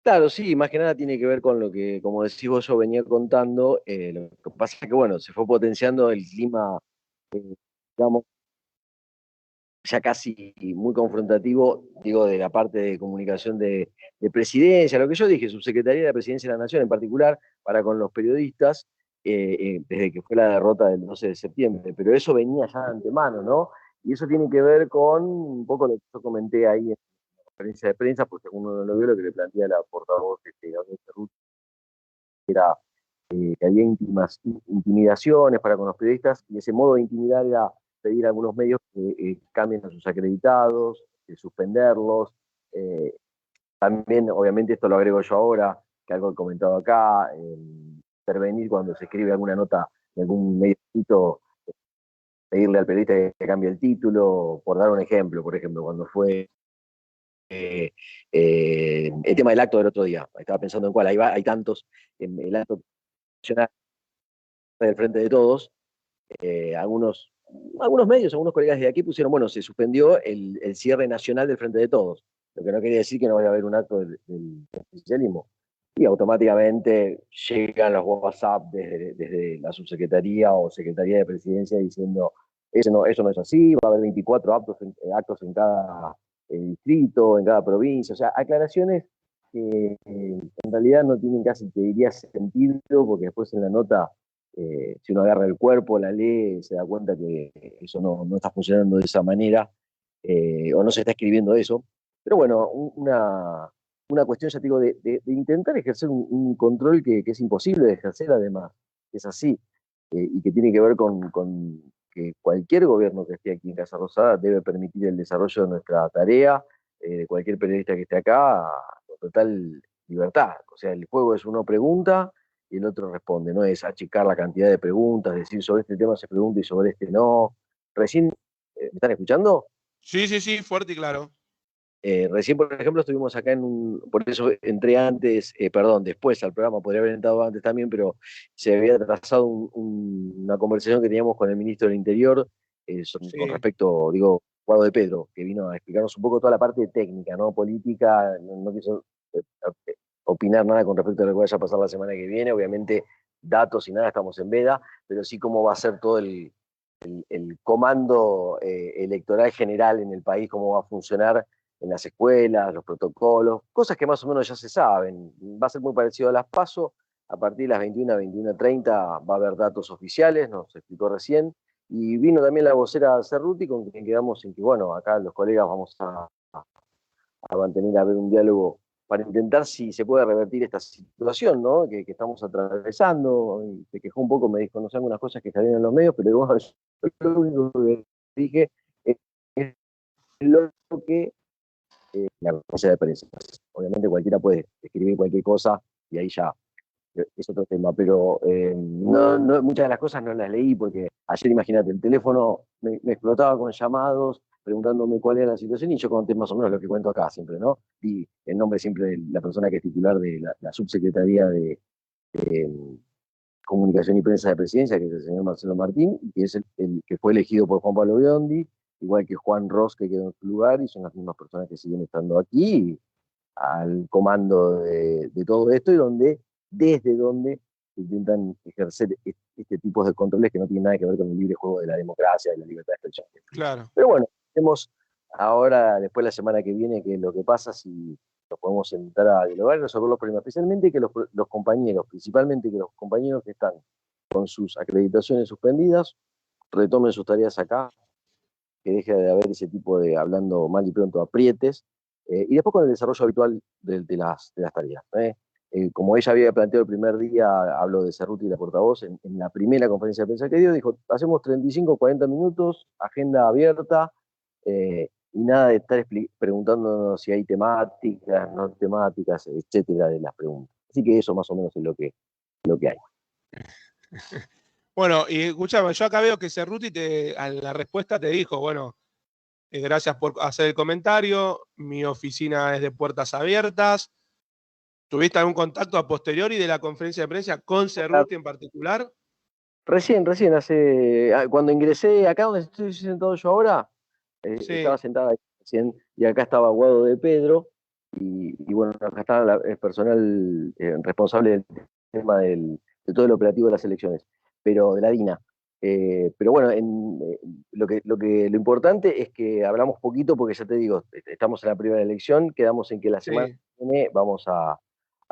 Claro, sí, más que nada tiene que ver con lo que, como decís vos, yo venía contando. Lo que pasa es que, bueno, se fue potenciando el clima, digamos, ya casi muy confrontativo, digo, de la parte de comunicación de presidencia, lo que yo dije, subsecretaría de la Presidencia de la Nación en particular, para con los periodistas, desde que fue la derrota del 12 de septiembre, pero eso venía ya de antemano, ¿no? Y eso tiene que ver con un poco lo que yo comenté ahí en la conferencia de prensa, porque según uno lo vio, lo que le plantea la portavoz Gabriel Cerruti, era que había intimidaciones para con los periodistas, y ese modo de intimidar era pedir a algunos medios que cambien a sus acreditados, suspenderlos. Eh, También, obviamente, esto lo agrego yo ahora, que algo he comentado acá, intervenir cuando se escribe alguna nota de algún medio escrito, pedirle al periodista que cambie el título, por dar un ejemplo, por ejemplo, cuando fue el tema del acto del otro día, estaba pensando en cuál, hay tantos, el acto nacional del Frente de Todos, algunos medios, algunos colegas de aquí pusieron, bueno, se suspendió el cierre nacional del Frente de Todos, lo que no quería decir que no vaya a haber un acto del oficialismo. Y automáticamente llegan los WhatsApp desde la subsecretaría o secretaría de presidencia diciendo, eso no es así, va a haber 24 actos en cada distrito, en cada provincia, o sea, aclaraciones que en realidad no tienen casi, te diría, sentido, porque después en la nota si uno agarra el cuerpo, la lee, se da cuenta que eso no está funcionando de esa manera, o no se está escribiendo eso. Pero bueno, una cuestión, ya te digo, de intentar ejercer un control que es imposible de ejercer además, que es así, y que tiene que ver con que cualquier gobierno que esté aquí en Casa Rosada debe permitir el desarrollo de nuestra tarea, de cualquier periodista que esté acá, con total libertad. O sea, el juego es uno pregunta y el otro responde, no es achicar la cantidad de preguntas, decir sobre este tema se pregunta y sobre este no. Recién, ¿me están escuchando? Sí, sí, sí, fuerte y claro. Recién, por ejemplo, estuvimos acá por eso entré antes, perdón, después al programa, podría haber entrado antes también, pero se había trazado una conversación que teníamos con el ministro del Interior, con Sí. respecto, digo, Guado de Pedro, que vino a explicarnos un poco toda la parte técnica, ¿no? Política, no quiso opinar nada con respecto a lo que vaya a pasar la semana que viene, obviamente datos y nada, estamos en veda, pero sí cómo va a ser todo el comando electoral general en el país, cómo va a funcionar en las escuelas, los protocolos, cosas que más o menos ya se saben. Va a ser muy parecido a las PASO. A partir de las 21, 21:30 va a haber datos oficiales, nos explicó recién. Y vino también la vocera Cerruti, con quien quedamos en que, bueno, acá los colegas vamos a mantener a ver un diálogo para intentar si se puede revertir esta situación, ¿no? Que estamos atravesando. Y se quejó un poco, me dijo, no sé, algunas cosas que salieron en los medios, pero bueno, yo lo único que dije es lo que la conferencia de prensa. Obviamente cualquiera puede escribir cualquier cosa y ahí ya es otro tema, pero muchas de las cosas no las leí porque ayer, imagínate, el teléfono me explotaba con llamados preguntándome cuál era la situación y yo conté más o menos lo que cuento acá siempre, ¿no? Y el nombre siempre de la persona que es titular de la subsecretaría de Comunicación y Prensa de Presidencia, que es el señor Marcelo Martín, que es el que fue elegido por Juan Pablo Biondi, igual que Juan Ross, que quedó en su lugar, y son las mismas personas que siguen estando aquí al comando de todo esto y desde donde intentan ejercer este tipo de controles que no tienen nada que ver con el libre juego de la democracia, de la libertad de expresión. Claro. Pero bueno, vemos ahora, después la semana que viene, qué es lo que pasa, si nos podemos sentar a dialogar y resolver los problemas, especialmente que los compañeros, principalmente que los compañeros que están con sus acreditaciones suspendidas, retomen sus tareas acá, que deje de haber ese tipo de, hablando mal y pronto, aprietes, y después con el desarrollo habitual de las tareas. Como ella había planteado el primer día, hablo de Cerruti, la portavoz, en la primera conferencia de prensa que dio, dijo, hacemos 35, 40 minutos, agenda abierta, y nada de estar preguntándonos si hay temáticas, no temáticas, etcétera, de las preguntas. Así que eso más o menos es lo que hay. Bueno, y escuchame, yo acá veo que Cerruti a la respuesta te dijo, bueno, gracias por hacer el comentario, mi oficina es de puertas abiertas. ¿Tuviste algún contacto a posteriori de la conferencia de prensa con Cerruti en particular? Recién, cuando ingresé acá donde estoy sentado yo ahora, estaba Sí, sentada ahí recién, y acá estaba Guado de Pedro, y bueno, acá está el personal responsable del tema de todo el operativo de las elecciones, pero de la DINA. Pero bueno, lo importante es que hablamos poquito porque ya te digo, estamos en la primera elección, quedamos en que la semana Sí. que viene vamos a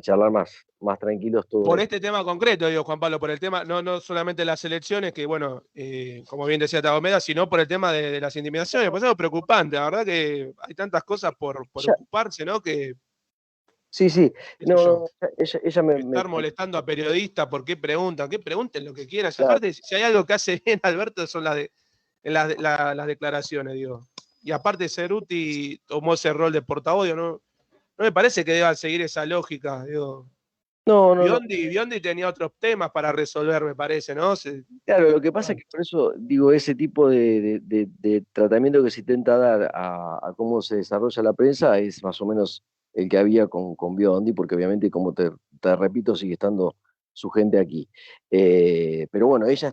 charlar más tranquilos todo Por esto. este tema concreto, digo, Juan Pablo, por el tema, no solamente las elecciones, que bueno, como bien decía Tagomeda, sino por el tema de las intimidaciones. Pues es algo preocupante, la verdad que hay tantas cosas por Ya, ocuparse, ¿no? Que, sí, sí, qué sé no, yo, no, ella estar molestando a periodistas por qué preguntan, que pregunten lo que quieran. claro, Aparte, si hay algo que hace bien Alberto, son las declaraciones, digo. Y aparte, Cerruti tomó ese rol de portavoz, digo, no me parece que deban seguir esa lógica, digo. no, no, no. Biondi tenía otros temas para resolver, me parece, ¿no? Claro, lo que pasa es que por eso digo, ese tipo de tratamiento que se intenta dar a cómo se desarrolla la prensa es más o menos el que había con Biondi, porque obviamente, como te repito, sigue estando su gente aquí. Pero bueno, ella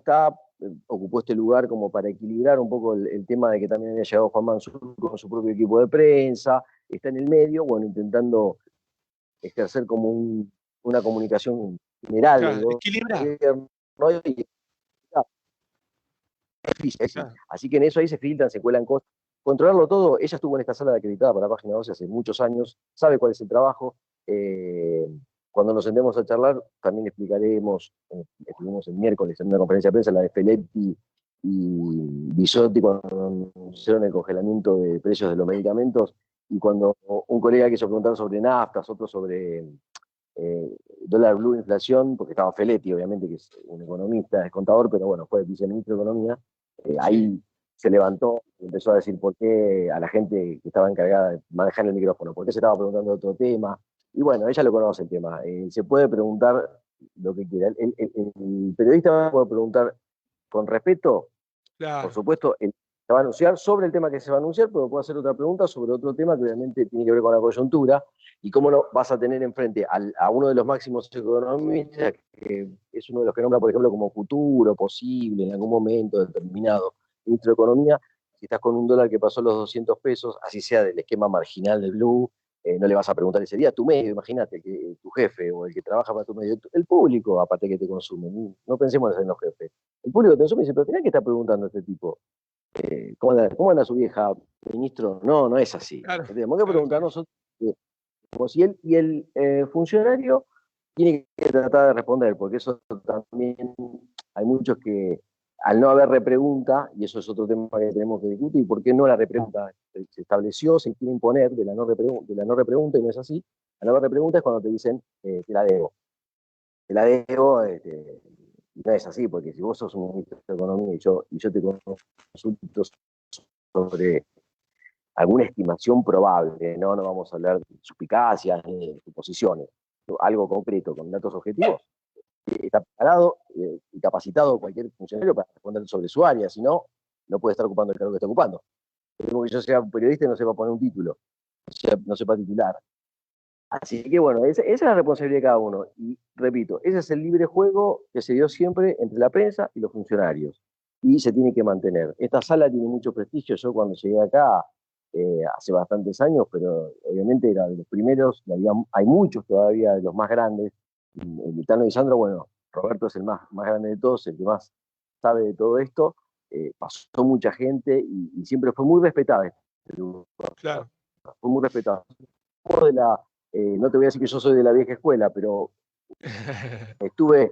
ocupó este lugar como para equilibrar un poco el tema de que también había llegado Juan Mansur con su propio equipo de prensa, está en el medio, bueno, intentando ejercer como una comunicación general del Equilibrar. gobierno, ¿no? Y difícil. Claro. Así que en eso ahí se filtran, se cuelan cosas. Controlarlo todo, ella estuvo en esta sala de acreditada para Página 12 hace muchos años, sabe cuál es el trabajo. Cuando nos sentemos a charlar, también explicaremos, estuvimos el miércoles en una conferencia de prensa, la de Feletti y Bisotti, cuando anunciaron el congelamiento de precios de los medicamentos, y cuando un colega quiso preguntar sobre naftas, otro sobre dólar blue, inflación, porque estaba Feletti, obviamente, que es un economista, es contador, pero bueno, fue viceministro de Economía, Sí. ahí se levantó y empezó a decir por qué a la gente que estaba encargada de manejar el micrófono, por qué se estaba preguntando de otro tema. Y bueno, ella lo conoce el tema. Se puede preguntar lo que quiera. El periodista puede preguntar con respeto, por Claro. supuesto, se va a anunciar sobre el tema que se va a anunciar, pero puede hacer otra pregunta sobre otro tema que obviamente tiene que ver con la coyuntura. Y cómo no vas a tener enfrente a uno de los máximos economistas, que es uno de los que nombra, por ejemplo, como futuro, posible, en algún momento determinado, ministro de Economía. Si estás con un dólar que pasó los 200 pesos, así sea del esquema marginal del Blue, no le vas a preguntar ese día a tu medio, imagínate, que tu jefe o el que trabaja para tu medio, el público, aparte que te consume, no pensemos en los jefes. El público te consume y dice, pero tenés que estar preguntando a este tipo, ¿cómo anda su vieja, ministro? No, no es así. Claro, Tenemos que claro, claro. preguntarnos nosotros, como si el funcionario tiene que tratar de responder, porque eso también hay muchos que al no haber repregunta, y eso es otro tema que tenemos que discutir, ¿por qué no la repregunta? Se estableció, se quiere imponer de la no repregunta y no es así. La no repregunta es cuando te dicen, te la debo. Te la debo, no es así, porque si vos sos un ministro de Economía y yo te consulto sobre alguna estimación probable, no vamos a hablar de suspicacias ni de suposiciones, algo concreto, con datos objetivos, está preparado y capacitado cualquier funcionario para responder sobre su área, si no, no puede estar ocupando el cargo que está ocupando. Tengo que yo sea un periodista y no sepa poner un título, no sepa titular. Así que bueno, esa es la responsabilidad de cada uno. Y repito, ese es el libre juego que se dio siempre entre la prensa y los funcionarios. Y se tiene que mantener. Esta sala tiene mucho prestigio. Yo cuando llegué acá, hace bastantes años, pero obviamente era de los primeros, y hay muchos todavía de los más grandes. El Tano y Sandro, bueno, Roberto es el más grande de todos, el que más sabe de todo esto. Pasó mucha gente y siempre fue muy respetada. Claro. Fue muy respetada. No te voy a decir que yo soy de la vieja escuela, pero estuve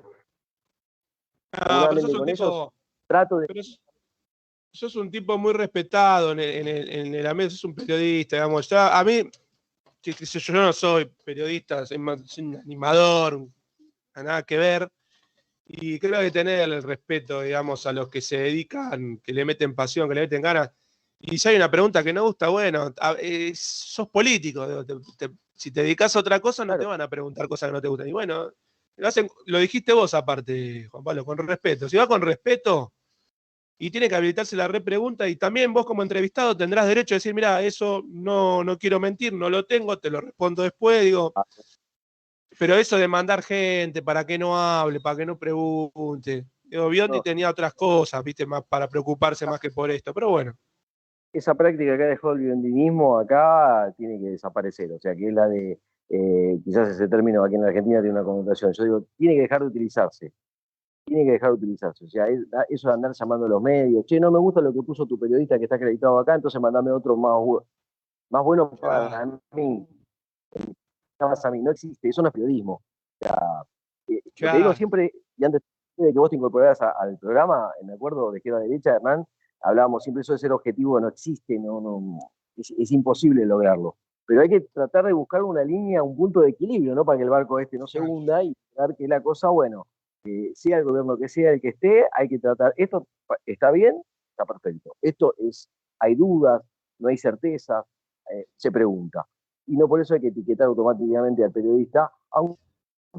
Ah, pero sos laboralmente un con ellos, tipo, trato de... pero sos un tipo muy respetado en el ambiente, sos un periodista, digamos. Ya, a mí, qué sé yo no soy periodista, soy un animador, nada que ver. Y creo que tener el respeto, digamos, a los que se dedican, que le meten pasión, que le meten ganas. Y si hay una pregunta que no gusta, bueno, sos político. Si te dedicas a otra cosa, no te Claro, van a preguntar cosas que no te gustan. Y bueno, lo dijiste vos aparte, Juan Pablo, con respeto. Si va con respeto y tiene que habilitarse la repregunta, y también vos como entrevistado tendrás derecho a decir, mira, eso no quiero mentir, no lo tengo, te lo respondo después, digo, ah, pero eso de mandar gente para que no hable, para que no pregunte. Digo, Biondi no, tenía otras cosas, viste, más para preocuparse más que por esto. Pero bueno. esa práctica que ha dejado el biendinismo acá tiene que desaparecer, o sea, que es la de, quizás ese término aquí en la Argentina tiene una connotación, yo digo, tiene que dejar de utilizarse, tiene que dejar de utilizarse, o sea, eso de andar llamando a los medios, che, no me gusta lo que puso tu periodista que está acreditado acá, entonces mandame otro más bueno Claro, para mí, más a mí, no existe, eso no es periodismo. Lo que digo claro. siempre, y antes de que vos te incorporaras al programa, me acuerdo de izquierda a derecha, Hernán, hablábamos siempre eso de ser objetivo, no existe, es imposible lograrlo. Pero hay que tratar de buscar una línea, un punto de equilibrio, ¿no? Para que el barco este no se Claro. hunda y dar que la cosa, bueno, sea el gobierno que sea el que esté, hay que tratar, esto está bien, está perfecto. Esto es, hay dudas, no hay certeza, se pregunta. Y no por eso hay que etiquetar automáticamente al periodista, aunque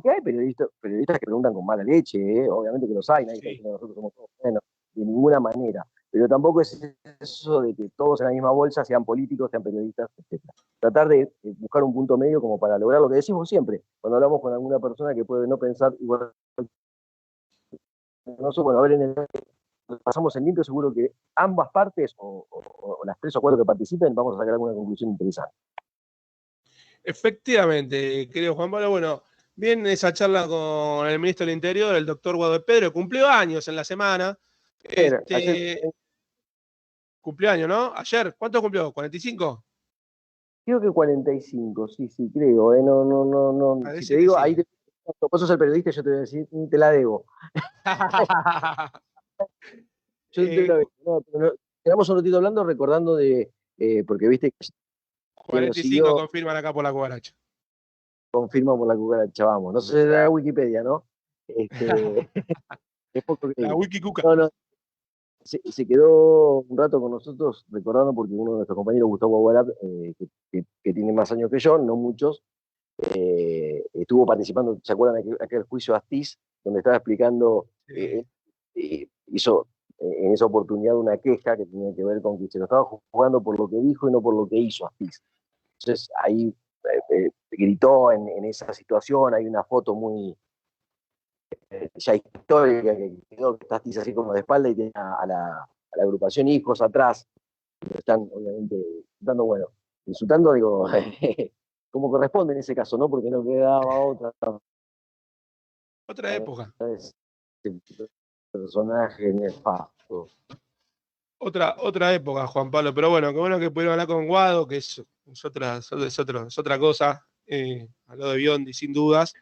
hay periodistas que preguntan con mala leche, obviamente que los hay, nadie está Sí. diciendo que nosotros somos todos buenos, de ninguna manera. Pero tampoco es eso de que todos en la misma bolsa sean políticos, sean periodistas, etc. Tratar de buscar un punto medio como para lograr lo que decimos siempre, cuando hablamos con alguna persona que puede no pensar igual que nosotros, bueno, a ver, pasamos en limpio, seguro que ambas partes, o las 3 o 4 que participen, vamos a sacar alguna conclusión interesante. Efectivamente, querido Juan Pablo, bueno, bien esa charla con el ministro del Interior, el doctor Guado de Pedro, cumplió años en la semana. Ayer Cumplió años, ¿no? Ayer, ¿cuánto cumplió? ¿45? creo que 45, sí, sí, creo. No, no, no, no. Si te Parece que digo, sí. vos sos el periodista, yo te voy a decir, te la debo. Yo te Eh, la debo. No, pero quedamos un ratito hablando, recordando porque viste que nos 45 siguió, confirman acá por la cuaracha. confirma por la cucaracha, vamos. No sé de la Wikipedia, ¿no? Este, es poco La creíble. Wikikuka. No, no, se quedó un rato con nosotros recordando porque uno de nuestros compañeros, Gustavo Agualat, que tiene más años que yo, no muchos, estuvo participando, ¿se acuerdan de aquel juicio Astiz, donde estaba explicando, Sí. hizo en esa oportunidad una queja que tenía que ver con que se lo estaba jugando por lo que dijo y no por lo que hizo Astiz. Entonces ahí gritó en esa situación, hay una foto muy ya histórica que quedó, que está Astiz así como de espalda y tiene a la agrupación Hijos atrás, están obviamente insultando, bueno, insultando digo, como corresponde en ese caso, ¿no? Porque no quedaba otra. Otra época. Es el personaje nefasto. Otra época, Juan Pablo. Pero bueno, qué bueno que pudieron hablar con Guado, que es otra cosa. Habló de Biondi, sin dudas.